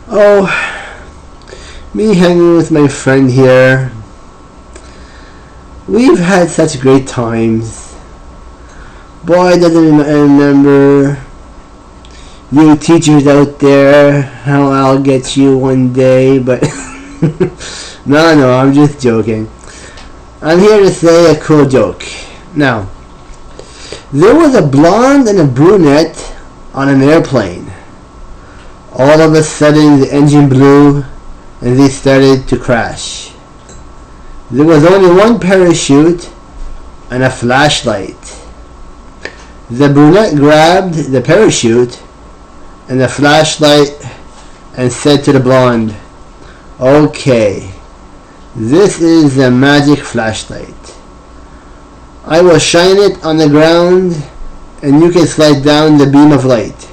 Oh, me hanging with my friend here. We've had such great times. Boy, doesn't remember you teachers out there how I'll get you one day, but no, I'm just joking. I'm here to say a cool joke. Now, there was a blonde and a brunette on an airplane. All of a sudden the engine blew and they started to crash. There was only one parachute and a flashlight. The brunette grabbed the parachute and the flashlight and said to the blonde, "Okay, this is the magic flashlight. I will shine it on the ground and you can slide down the beam of light.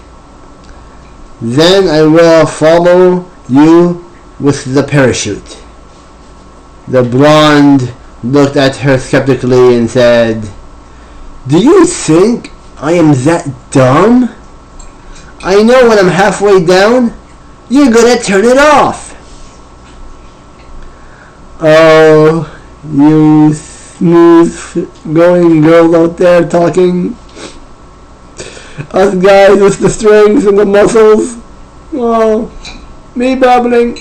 Then I will follow you with the parachute." The blonde looked at her skeptically and said, "Do you think I am that dumb? I know when I'm halfway down, you're gonna turn it off." Oh, you smooth going girls out there talking. Us guys with the strings and the muscles. Oh, me babbling.